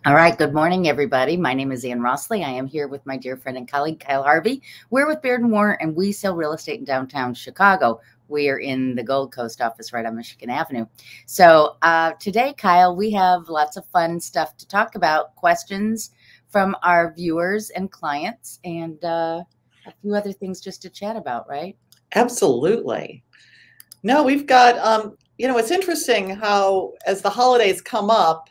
All right. Good morning, everybody. My name is Ann Rossley. I am here with my dear friend and colleague, Kyle Harvey. We're with Baird & Warner, and we sell real estate in downtown Chicago. We are in the Gold Coast office right on Michigan Avenue. So today, Kyle, we have lots of fun stuff to talk about, questions from our viewers and clients, and a few other things just to chat about, right? Absolutely. No, we've got, it's interesting how as the holidays come up,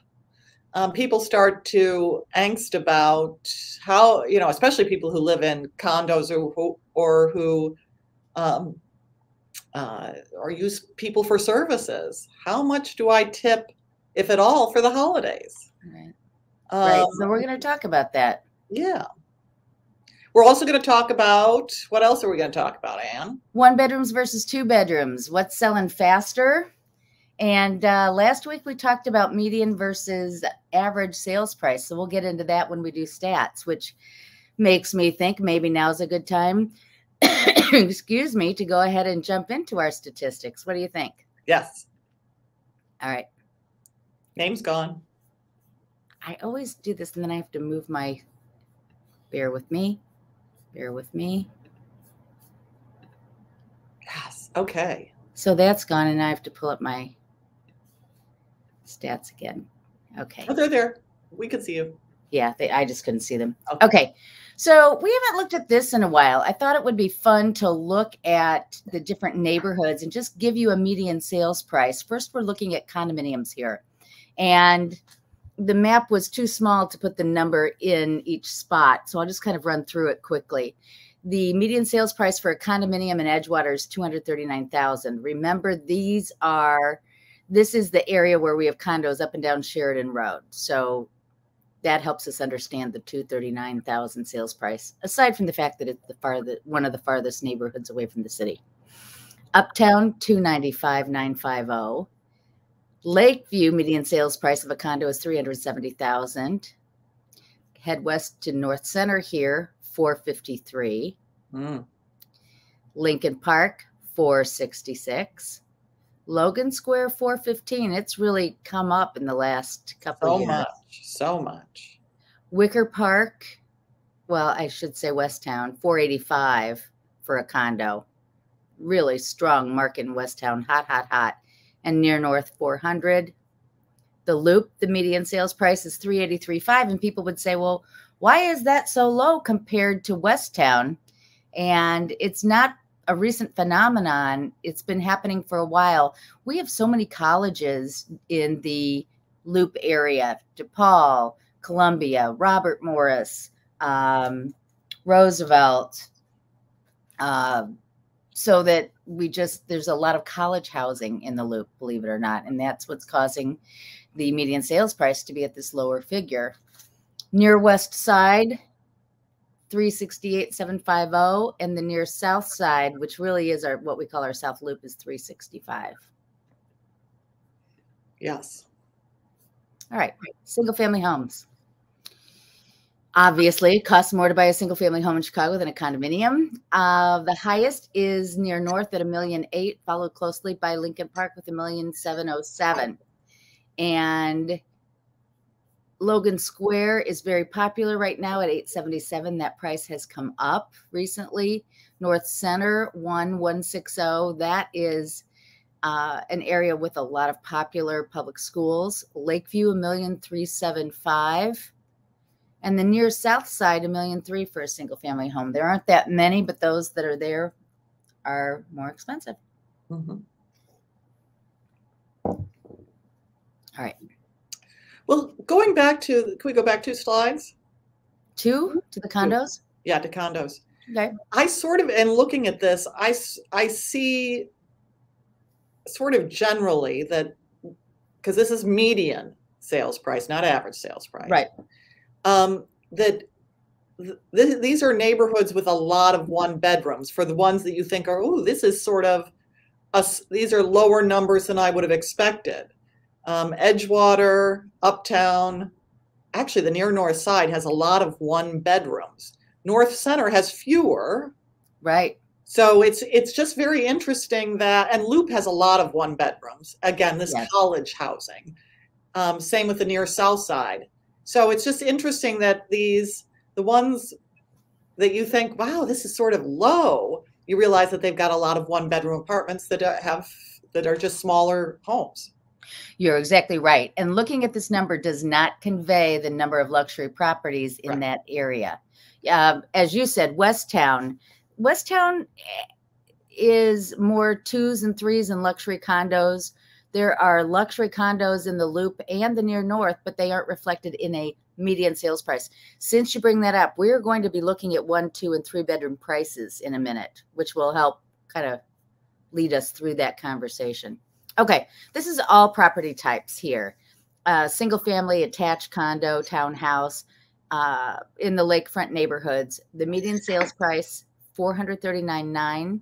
people start to angst about how, especially people who live in condos or use people for services. How much do I tip, if at all, for the holidays? Right. Right. So we're going to talk about that. Yeah. We're also going to talk about, what else are we going to talk about, Anne? 1 bedrooms versus 2 bedrooms. What's selling faster? And last week we talked about median versus average sales price. So we'll get into that when we do stats, which makes me think maybe now's a good time, excuse me, to go ahead and jump into our statistics. What do you think? Yes. All right. Name's gone. I always do this and then I have to move my, bear with me. Bear with me. Yes. Okay. So that's gone, and I have to pull up my stats again. Okay. Oh, they're there. We could see you. Yeah, I just couldn't see them. Okay. So we haven't looked at this in a while. I thought it would be fun to look at the different neighborhoods and just give you a median sales price. First, we're looking at condominiums here. And the map was too small to put the number in each spot. So I'll just kind of run through it quickly. The median sales price for a condominium in Edgewater is $239,000. Remember, this is the area where we have condos up and down Sheridan Road. So that helps us understand the $239,000 sales price, aside from the fact that it's one of the farthest neighborhoods away from the city. Uptown, $295,950. Lakeview median sales price of a condo is $370,000. Head west to North Center here, $453,000. Lincoln Park, $466,000. Logan Square, $415,000. It's really come up in the last couple of years. So much. Wicker Park, well, I should say Westtown, $485,000 for a condo. Really strong market in Westtown, hot. And near North, $400,000. The Loop, the median sales price is $383,500, and people would say, well, why is that so low compared to Westtown? And it's not a recent phenomenon. It's been happening for a while. We have so many colleges in the Loop area: DePaul, Columbia, Robert Morris, Roosevelt, so that there's a lot of college housing in the Loop, believe it or not. And that's what's causing the median sales price to be at this lower figure. Near West Side, $368,750, and the near South Side, which really is what we call our South Loop, is $365,000. Yes. All right. Single family homes. Obviously, it costs more to buy a single family home in Chicago than a condominium. The highest is near North at $1,800,000, followed closely by Lincoln Park with $1,707,000. And Logan Square is very popular right now at $877,000. That price has come up recently. North Center, $1,160,000. That is an area with a lot of popular public schools. Lakeview, $1,375,000. And the near South Side, $1,300,000 for a single family home. There aren't that many, but those that are there are more expensive. Mm-hmm. All right. Well, can we go back 2 slides? To the condos? Yeah, to condos. Okay. And looking at this, I see sort of generally that, because this is median sales price, not average sales price. Right. These are neighborhoods with a lot of 1 bedrooms. For the ones that you think are, oh, this is sort of, these are lower numbers than I would have expected. Edgewater, Uptown, actually the near North Side has a lot of 1 bedrooms. North Center has fewer. Right. So it's just very interesting that, and Loop has a lot of 1 bedrooms. Again, this college housing. Same with the near South Side. So it's just interesting that the ones that you think, wow, this is sort of low, you realize that they've got a lot of one-bedroom apartments that are just smaller homes. You're exactly right. And looking at this number does not convey the number of luxury properties in that area. As you said, Westtown is more 2s and 3s and luxury condos. There are luxury condos in the Loop and the Near North, but they aren't reflected in a median sales price. Since you bring that up, we're going to be looking at 1, 2, and 3 bedroom prices in a minute, which will help kind of lead us through that conversation. Okay, this is all property types here. Single family, attached condo, townhouse, in the lakefront neighborhoods. The median sales price, $439,900,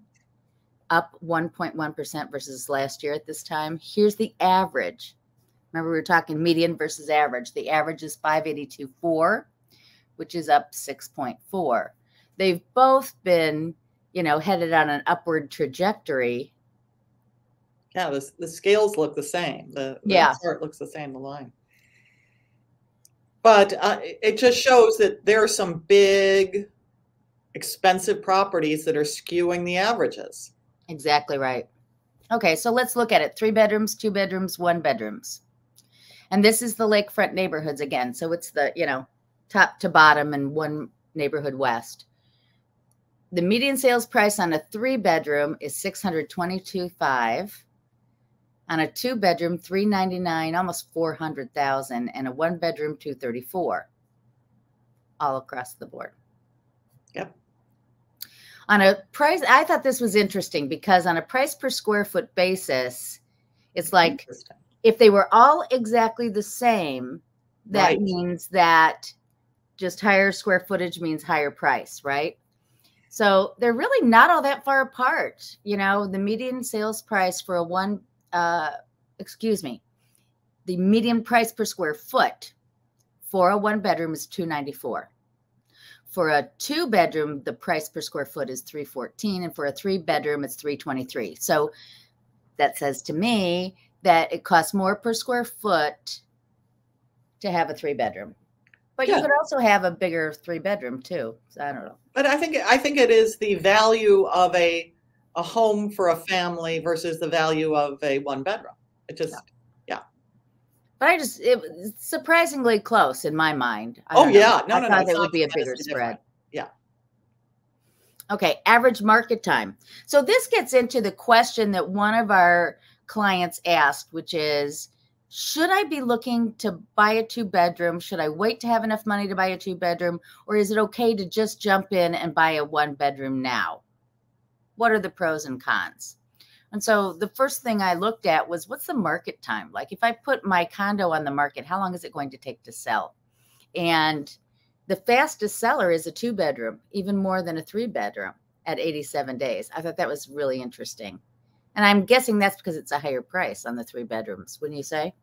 up 1.1% versus last year at this time. Here's the average. Remember, we were talking median versus average. The average is $582,400, which is up 6.4%. They've both been, headed on an upward trajectory. Yeah, the scales look the same. The chart looks the same, the line. But it just shows that there are some big, expensive properties that are skewing the averages. Exactly right. Okay, so let's look at it. 3 bedrooms, 2 bedrooms, 1 bedrooms. And this is the lakefront neighborhoods again. So it's the, top to bottom and one neighborhood west. The median sales price on a 3 bedroom is $622,500. On a 2 bedroom, $399,000, almost $400,000, and a 1 bedroom, $234,000, all across the board. Yep. On a price, I thought this was interesting because on a price per square foot basis, it's like if they were all exactly the same, that means that just higher square footage means higher price, right? So they're really not all that far apart. The median sales price for the median price per square foot for a 1 bedroom is $294. For a 2 bedroom, the price per square foot is $314, and for a 3 bedroom, it's $323. So that says to me that it costs more per square foot to have a 3 bedroom. But you could also have a bigger 3 bedroom too. So I don't know. But I think it is the value of a home for a family versus the value of a 1 bedroom. It just, But it was surprisingly close in my mind. No, I thought it would be a bigger spread. Yeah. Okay, average market time. So this gets into the question that one of our clients asked, which is, should I be looking to buy a 2 bedroom? Should I wait to have enough money to buy a 2 bedroom? Or is it okay to just jump in and buy a 1 bedroom now? What are the pros and cons? And so the first thing I looked at was, what's the market time? Like if I put my condo on the market, how long is it going to take to sell? And the fastest seller is a 2 bedroom, even more than a 3 bedroom at 87 days. I thought that was really interesting. And I'm guessing that's because it's a higher price on the 3 bedrooms, wouldn't you say?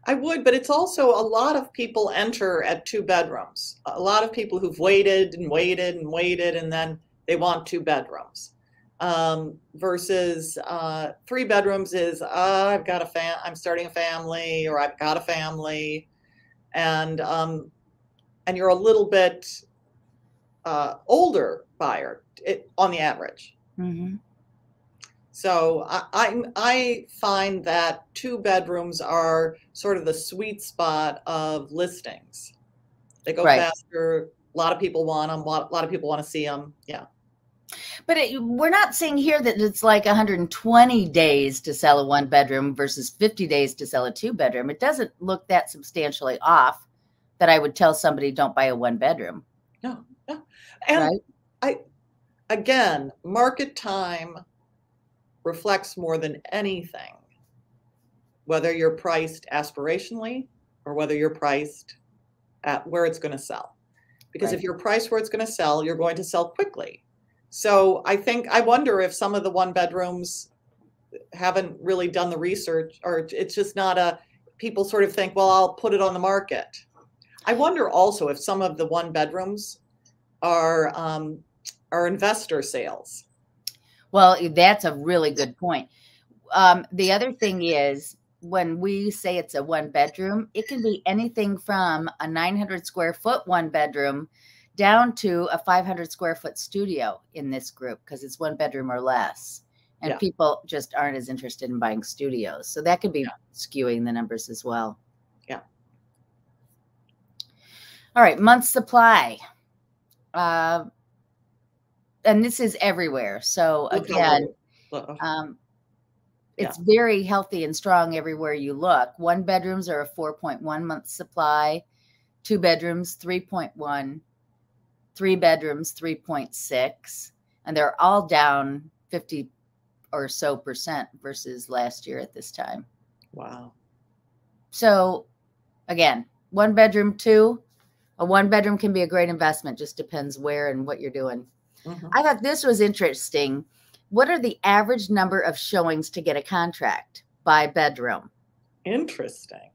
I would, but it's also a lot of people enter at 2 bedrooms. A lot of people who've waited and waited and waited, and then they want 2 bedrooms. Versus 3 bedrooms is I'm starting a family, or I've got a family, and you're a little bit older buyer on the average. Mm-hmm. So I find that 2 bedrooms are sort of the sweet spot of listings. They go faster. A lot of people want them. A lot of people want to see them. Yeah. But we're not saying here that it's like 120 days to sell a 1 bedroom versus 50 days to sell a 2 bedroom. It doesn't look that substantially off that I would tell somebody don't buy a 1 bedroom. No. And again, market time reflects more than anything whether you're priced aspirationally or whether you're priced at where it's going to sell. Because if you're priced where it's going to sell, you're going to sell quickly. So I wonder if some of the 1 bedrooms haven't really done the research, or it's just not people sort of think, well, I'll put it on the market. I wonder also if some of the 1 bedrooms are investor sales. Well, that's a really good point. The other thing is when we say it's a one bedroom, it can be anything from a 900 square foot one bedroom down to a 500 square foot studio in this group, because it's one bedroom or less. And people just aren't as interested in buying studios. So that could be skewing the numbers as well. Yeah. All right, month supply. And this is everywhere. So again, it's very healthy and strong everywhere you look. One bedrooms are a 4.1 month supply, 2 bedrooms, 3.1, 3 bedrooms, 3.6, and they're all down 50 or so percent versus last year at this time. Wow. So again, 1 bedroom, 2, a 1 bedroom can be a great investment. Just depends where and what you're doing. Mm-hmm. I thought this was interesting. What are the average number of showings to get a contract by bedroom? Interesting.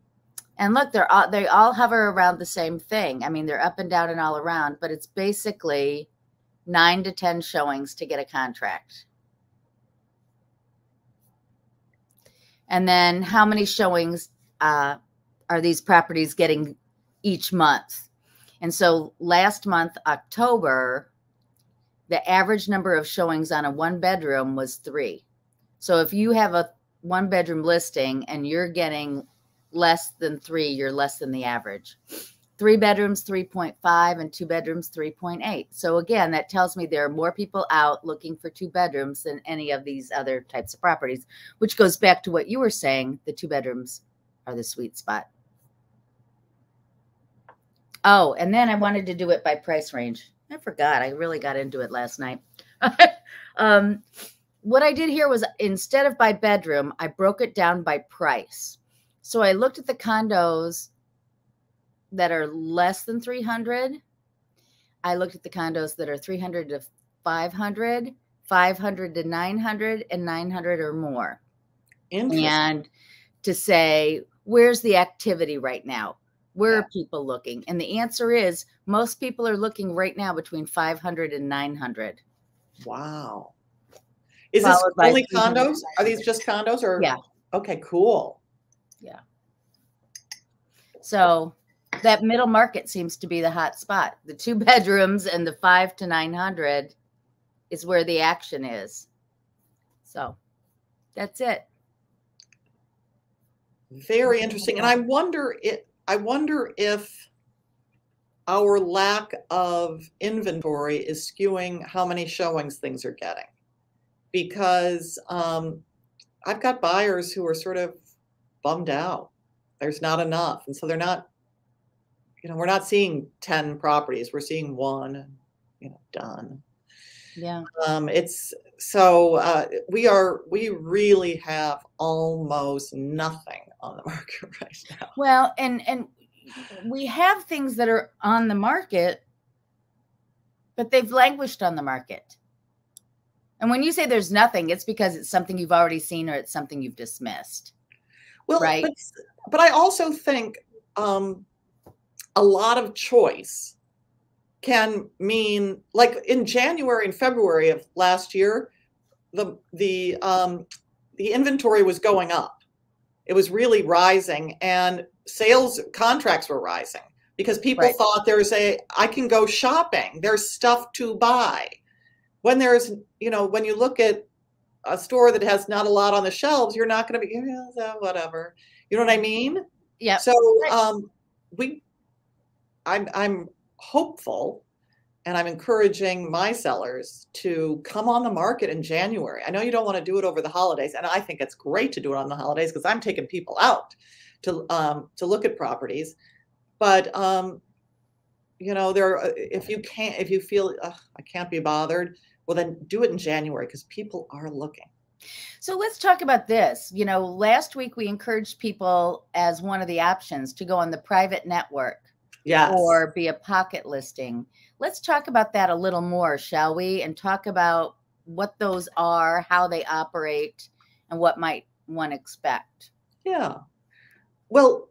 And look, they all hover around the same thing. I mean, they're up and down and all around, but it's basically 9 to 10 showings to get a contract. And then how many showings are these properties getting each month? And so last month, October, the average number of showings on a 1 bedroom was 3. So if you have a 1 bedroom listing and you're getting less than 3, you're less than the average. 3 bedrooms, 3.5, and 2 bedrooms, 3.8. So again, that tells me there are more people out looking for 2 bedrooms than any of these other types of properties, which goes back to what you were saying. The 2 bedrooms are the sweet spot. Oh, and then I wanted to do it by price range. I forgot. I really got into it last night. What I did here was, instead of by bedroom, I broke it down by price. So I looked at the condos that are less than 300. I looked at the condos that are 300 to 500, 500 to 900, and 900 or more. And to say, where's the activity right now? Where are people looking? And the answer is, most people are looking right now between 500 and 900. Wow. Is this only condos? Are these just condos? Or yeah. Okay, cool. Yeah. So that middle market seems to be the hot spot. The 2 bedrooms and the 5 to 900 is where the action is. So that's it. Very interesting. And I wonder if our lack of inventory is skewing how many showings things are getting. Because I've got buyers who are sort of bummed out. There's not enough. And so they're not, we're not seeing 10 properties. We're seeing 1, done. Yeah. It's so we really have almost nothing on the market right now. Well, and we have things that are on the market, but they've languished on the market. And when you say there's nothing, it's because it's something you've already seen or it's something you've dismissed. Well, right. But I also think a lot of choice can mean, like in January and February of last year, the inventory was going up. It was really rising, and sales contracts were rising because people thought I can go shopping. There's stuff to buy. When there's, when you look at a store that has not a lot on the shelves, you're not going to be, whatever. You know what I mean? Yeah. So I'm hopeful, and I'm encouraging my sellers to come on the market in January. I know you don't want to do it over the holidays, and I think it's great to do it on the holidays because I'm taking people out to look at properties. But if you feel I can't be bothered, well, then do it in January because people are looking. So let's talk about this. Last week we encouraged people as one of the options to go on the private network. Yes. Or be a pocket listing. Let's talk about that a little more, shall we? And talk about what those are, how they operate, and what might one expect. Yeah. Well,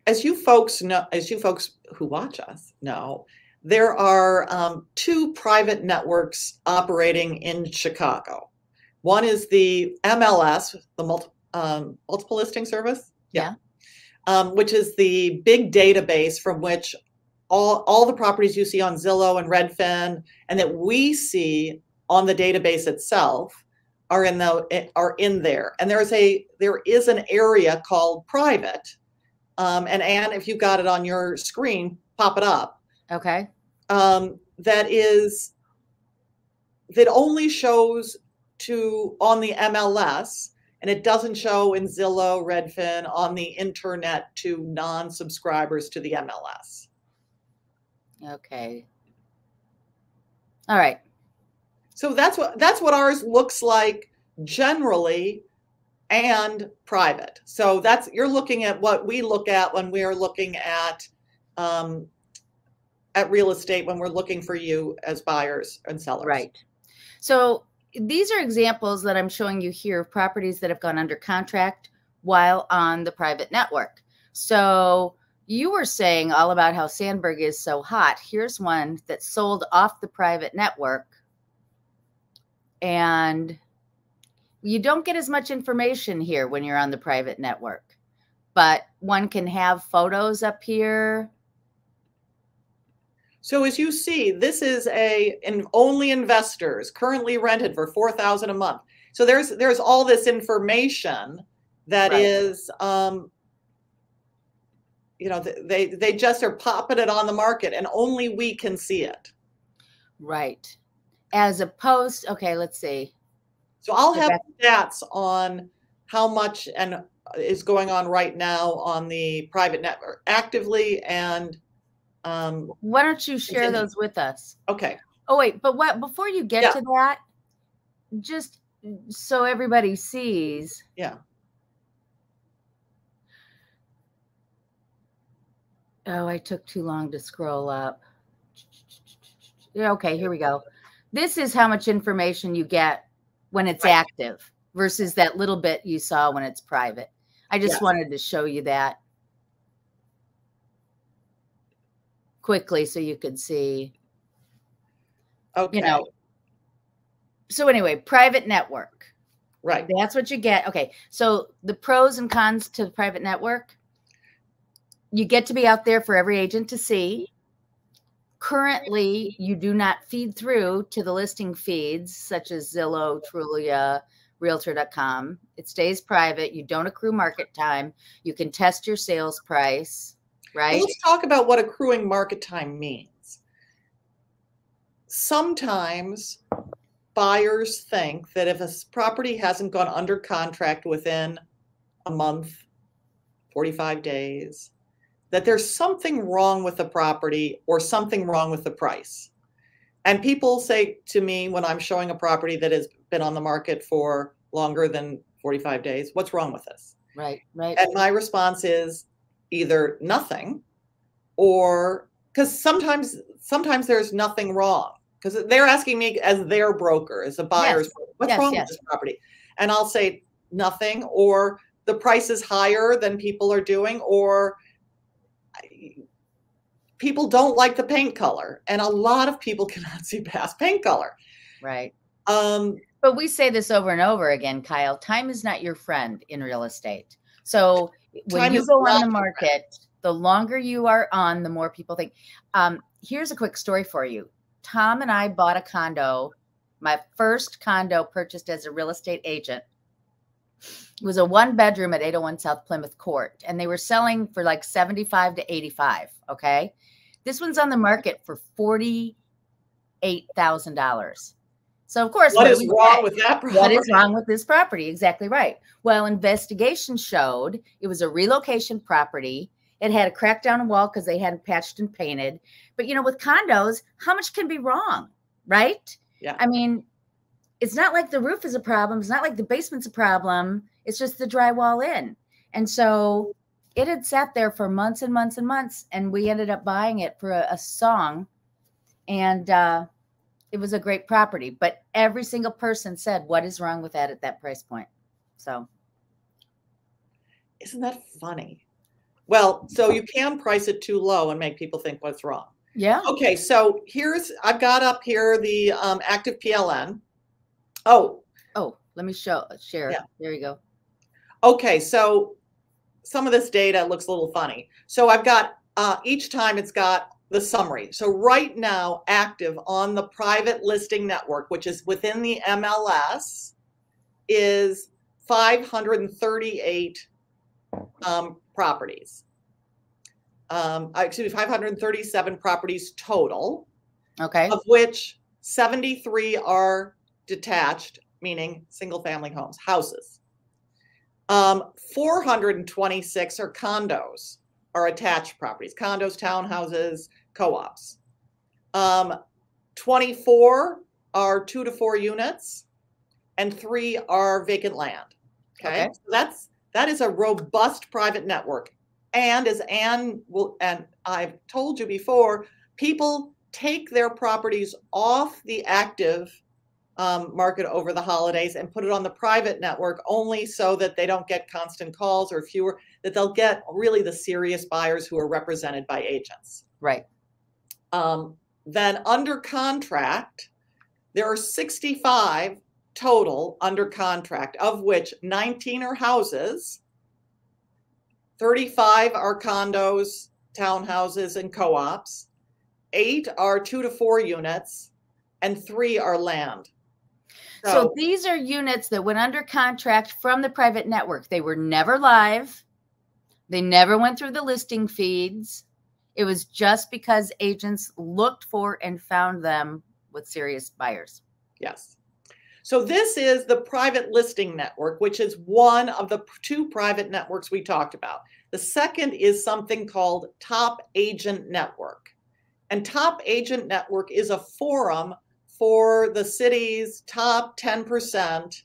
as you folks who watch us know, there are 2 private networks operating in Chicago. One is the MLS, the multiple listing service. Yeah. Which is the big database from which all the properties you see on Zillow and Redfin and that we see on the database itself are in there. And there is an area called private. And Anne, if you got it on your screen, pop it up. Okay. That only shows on the MLS, and it doesn't show in Zillow, Redfin, on the internet to non-subscribers to the MLS. Okay. All right. So that's what ours looks like generally and private. So you're looking at what we look at when we're looking at real estate, when we're looking for you as buyers and sellers. Right. So these are examples that I'm showing you here of properties that have gone under contract while on the private network. So you were saying all about how Sandburg is so hot. Here's one that sold off the private network. And you don't get as much information here when you're on the private network, but one can have photos up here. So as you see, this is only investors currently rented for $4,000 a month. So there's all this information that is, they just are popping it on the market and only we can see it. Right. As opposed, okay, let's see. So I'll have stats on how much is going on right now on the private network actively and why don't you share those with us? Okay. Oh, wait, but before you get to that, just so everybody sees. Yeah. Oh, I took too long to scroll up. Yeah, okay, here we go. This is how much information you get when it's active versus that little bit you saw when it's private. I just wanted to show you that quickly so you could see. Okay. So anyway, private network. Right. That's what you get. Okay. So the pros and cons to the private network, you get to be out there for every agent to see. Currently, you do not feed through to the listing feeds such as Zillow, Trulia, Realtor.com. It stays private. You don't accrue market time. You can test your sales price, right? Well, let's talk about what accruing market time means. Sometimes buyers think that if a property hasn't gone under contract within a month, 45 days, that there's something wrong with the property or something wrong with the price. And people say to me when I'm showing a property that has been on the market for longer than 45 days, what's wrong with this? Right, right. And my response is either nothing or because sometimes there's nothing wrong because they're asking me as their broker, as a buyer's broker, what's wrong with this property? And I'll say nothing, or the price is higher than people are doing, or people don't like the paint color, and a lot of people cannot see past paint color. Right. But we say this over and over again, Kyle, time is not your friend in real estate. So when you go on the market, the longer you are on, the more people think. Here's a quick story for you. Tom and I bought a condo, my first condo purchased as a real estate agent. It was a 1-bedroom at 801 South Plymouth Court, and they were selling for like 75 to 85. Okay. This one's on the market for $48,000. So of course, what is wrong with that property? What is wrong with this property? Exactly right. Well, investigation showed it was a relocation property. It had a cracked down wall because they hadn't patched and painted. But with condos, how much can be wrong, right? Yeah. I mean, it's not like the roof is a problem. It's not like the basement's a problem. It's just the drywall in. And so it had sat there for months and months and months, and we ended up buying it for a song. And it was a great property. But every single person said, what is wrong with that at that price point? So. Isn't that funny? Well, so you can price it too low and make people think what's wrong. Yeah. Okay, so I've got up here the active PLN. Oh, let me share. Yeah. There you go. Okay, so some of this data looks a little funny. So I've got, each time it's got the summary. So right now, active on the private listing network, which is within the MLS, is 538 properties. Excuse me, 537 properties total. Okay. Of which 73 are detached, meaning single family homes, houses. 426 are condos, are attached properties, condos, townhouses, co-ops. 24 are 2 to 4 units, and 3 are vacant land. Okay. So that is a robust private network. And as Anne will, and I've told you before, people take their properties off the active market over the holidays and put it on the private network only so that they don't get constant calls or fewer, that they'll get really the serious buyers who are represented by agents. Right. Then under contract, there are 65 total under contract, of which 19 are houses, 35 are condos, townhouses, and co-ops, 8 are 2 to 4 units, and 3 are land. So these are units that went under contract from the private network. They were never live. They never went through the listing feeds. It was just because agents looked for and found them with serious buyers. Yes. So this is the private listing network, which is one of the 2 private networks we talked about. The second is something called Top Agent Network. And Top Agent Network is a forum for the city's top 10%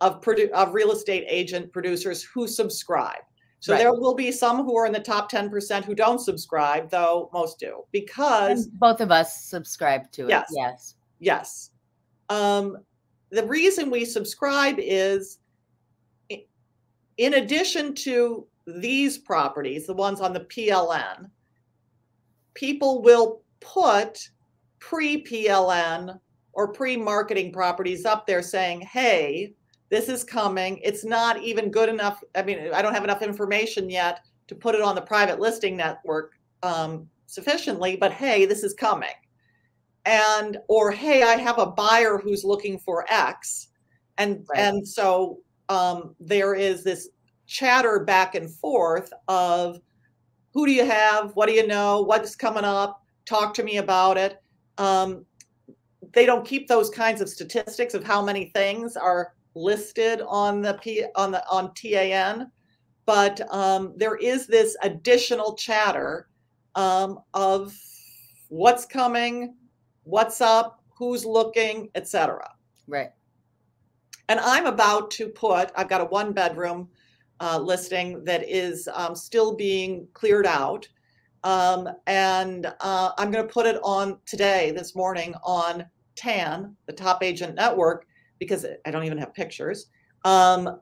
of real estate agent producers who subscribe. So there will be some who are in the top 10% who don't subscribe, though most do, because and both of us subscribe to it. Yes. Yes. Yes. The reason we subscribe is, in addition to these properties, the ones on the PLN, people will put pre-PLN or pre-marketing properties up there saying, hey, this is coming. It's not even good enough. I mean, I don't have enough information yet to put it on the private listing network sufficiently, but hey, this is coming. And, or, hey, I have a buyer who's looking for X. And so there is this chatter back and forth of, who do you have? What do you know? What's coming up? Talk to me about it. They don't keep those kinds of statistics of how many things are listed on on TAN, but there is this additional chatter of what's coming, what's up, who's looking, etc. Right. And I'm about to put, I've got a 1-bedroom listing that is still being cleared out. And I'm going to put it on today, this morning, on TAN, the Top Agent Network, because I don't even have pictures, to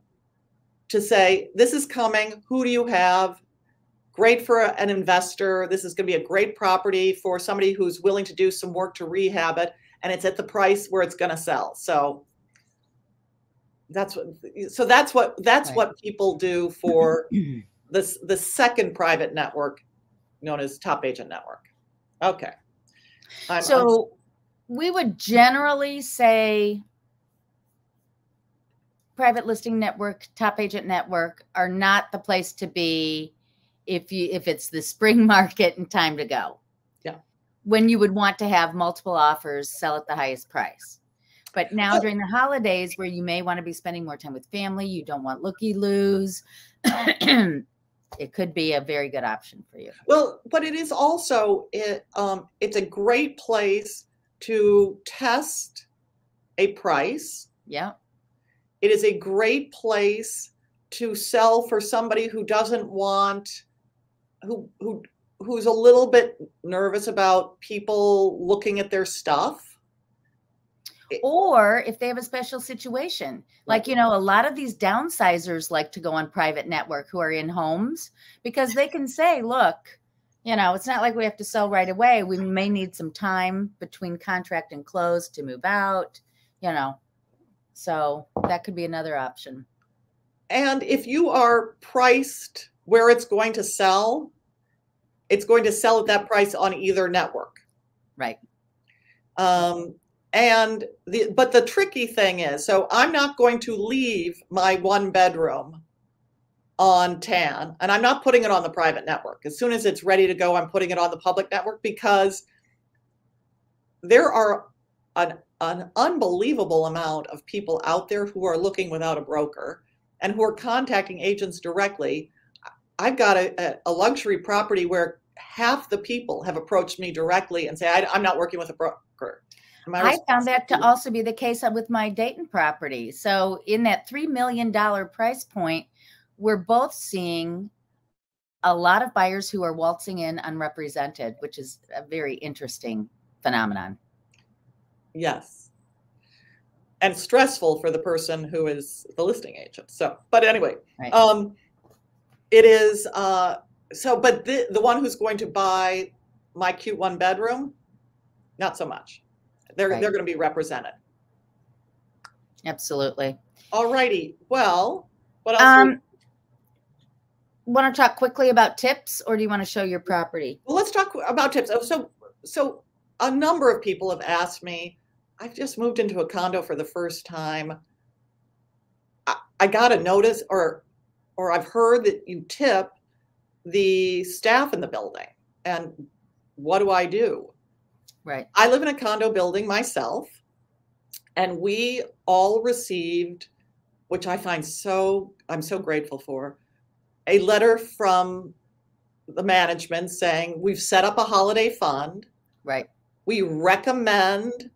say, this is coming, who do you have? Great for an investor. This is going to be a great property for somebody who's willing to do some work to rehab it, and it's at the price where it's going to sell. So that's what people do for the second private network known as Top Agent Network. Okay. We would generally say private listing network, Top Agent Network are not the place to be if it's the spring market and time to go. Yeah. When you would want to have multiple offers, sell at the highest price. But now during the holidays where you may want to be spending more time with family, you don't want looky-loos, it could be a very good option for you. Well, but it is also, it's a great place to test a price. Yeah. It is a great place to sell for somebody who doesn't want, who's a little bit nervous about people looking at their stuff. Or if they have a special situation, like, a lot of these downsizers like to go on private network who are in homes because they can say, look, it's not like we have to sell right away. We may need some time between contract and close to move out, so that could be another option. And if you are priced where it's going to sell at that price on either network. Right. But the tricky thing is, so I'm not going to leave my 1 bedroom on TAN, and I'm not putting it on the private network. As soon as it's ready to go, I'm putting it on the public network, because there are an unbelievable amount of people out there who are looking without a broker and who are contacting agents directly. I've got a luxury property where half the people have approached me directly and say, I'm not working with a broker. I found that to also be the case with my Dayton property. So in that $3 million price point, we're both seeing a lot of buyers who are waltzing in unrepresented, which is a very interesting phenomenon. Yes. And stressful for the person who is the listing agent. So, but anyway, right. It is, but the one who's going to buy my cute 1 bedroom, not so much. They're going to be represented. Absolutely. All righty. Well, what else? Want to talk quickly about tips, or do you want to show your property? Well, let's talk about tips. So a number of people have asked me, I've just moved into a condo for the first time. I got a notice, or I've heard that you tip the staff in the building. And what do I do? Right. I live in a condo building myself, and we all received, which I'm so grateful for, a letter from the management saying, we've set up a holiday fund. Right. We recommend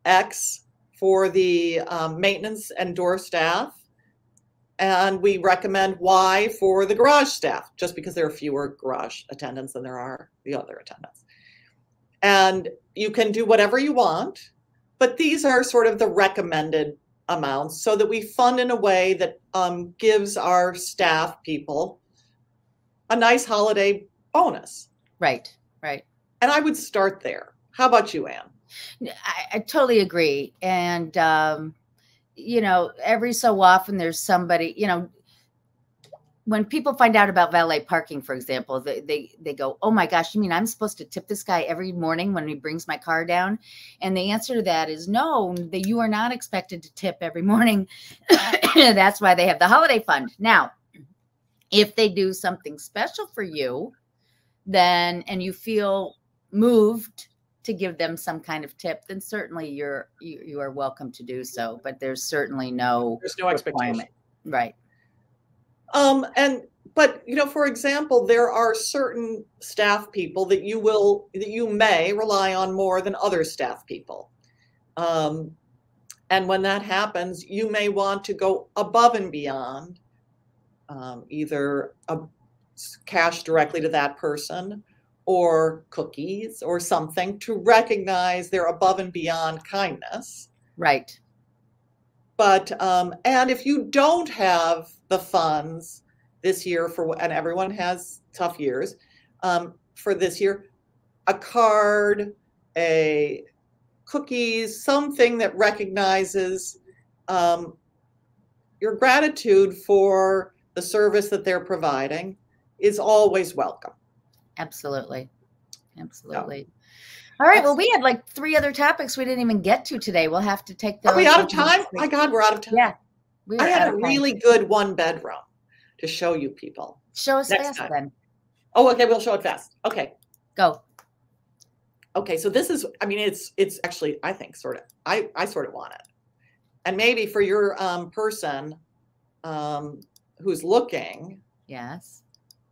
X for the maintenance and door staff, and we recommend Y for the garage staff, just because there are fewer garage attendants than there are the other attendants. And you can do whatever you want, but these are sort of the recommended amounts, so that we fund in a way that gives our staff people a nice holiday bonus. Right, right. And I would start there. How about you, Anne? I totally agree. And, every so often there's somebody, when people find out about valet parking, for example, they go, oh my gosh, you mean I'm supposed to tip this guy every morning when he brings my car down? And the answer to that is no, that you are not expected to tip every morning. That's why they have the holiday fund. Now, if they do something special for you, then, and you feel moved to give them some kind of tip, then certainly you are welcome to do so. But there's certainly no expectation. Right. But for example, there are certain staff people that you may rely on more than other staff people. And when that happens, you may want to go above and beyond, either cash directly to that person, or cookies or something, to recognize their above and beyond kindness. Right. But, and if you don't have the funds this year and everyone has tough years, for this year, a card, a cookies, something that recognizes your gratitude for the service that they're providing is always welcome. Absolutely. Absolutely. All right. Well, we had like 3 other topics we didn't even get to today. We'll have to take those. Are we out of time? My God, we're out of time. Yeah. I had a really good 1 bedroom to show you people. Show us fast then. Oh, okay. We'll show it fast. Okay. Go. Okay. So this is, it's actually, I think I sort of want it. And maybe for your person who's looking. Yes.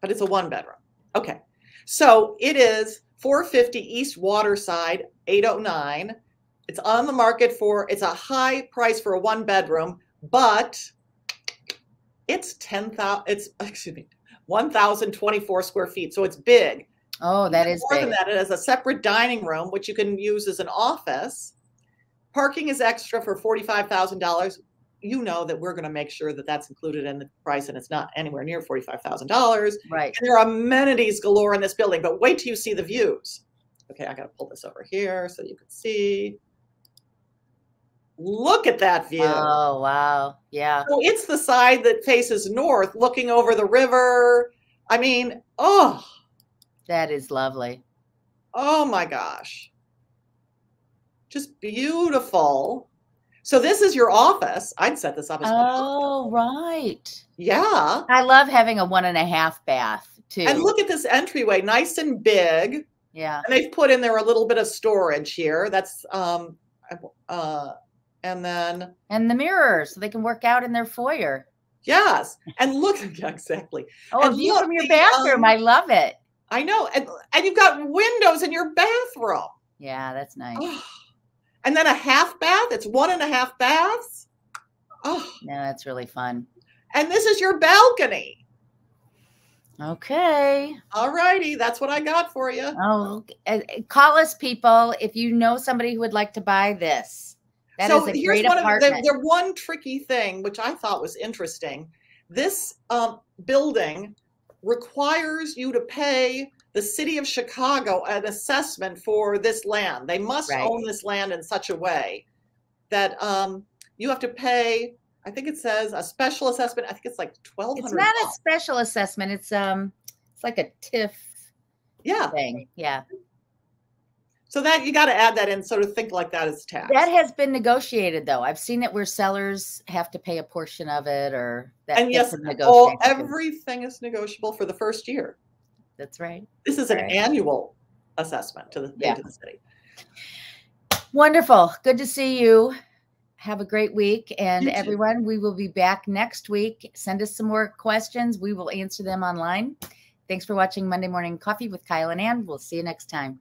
But it's a 1 bedroom. Okay. So it is 450 East Waterside, 809. It's on the market it's a high price for a 1 bedroom, but it's 1,024 square feet. So it's big. Oh, that is more big. than that. It has a separate dining room, which you can use as an office. Parking is extra for $45,000. You know that we're going to make sure that that's included in the price, and it's not anywhere near $45,000. Right. And there are amenities galore in this building, but wait till you see the views. Okay, I got to pull this over here so you can see. Look at that view. Oh, wow. Yeah. So it's the side that faces north, looking over the river. I mean, oh, That is lovely. oh my gosh. Just beautiful. So this is your office. I'd set this up as my office. Oh, right. Yeah. I love having a 1.5 bath too. And look at this entryway, nice and big. Yeah. And they've put in there a little bit of storage here. That's and then the mirror, so they can work out in their foyer. yes. And look, yeah, exactly. Oh, And a view look, from your bathroom. I love it. I know. And you've got windows in your bathroom. Yeah, that's nice. Oh. And then a half bath. It's 1.5 baths. Oh. No, that's really fun. And this is your balcony. Okay. All righty. That's what I got for you. Oh, call us, people, if you know somebody who would like to buy this. That is a great apartment. There's one tricky thing, which I thought was interesting. This building requires you to pay the city of Chicago an assessment for this land. They must own this land in such a way that you have to pay, I think it says a special assessment. I think it's like $1,200. It's not a special assessment. It's like a TIF thing. Yeah. So that you got to add that in, so to think like that as tax. That has been negotiated, though. I've seen it where sellers have to pay a portion of it, or that. And yes, everything is negotiable for the first year. That's right. This is an annual assessment to the city. Wonderful. Good to see you. Have a great week. And everyone, we will be back next week. Send us some more questions. We will answer them online. Thanks for watching Monday Morning Coffee with Kyle and Ann. We'll see you next time.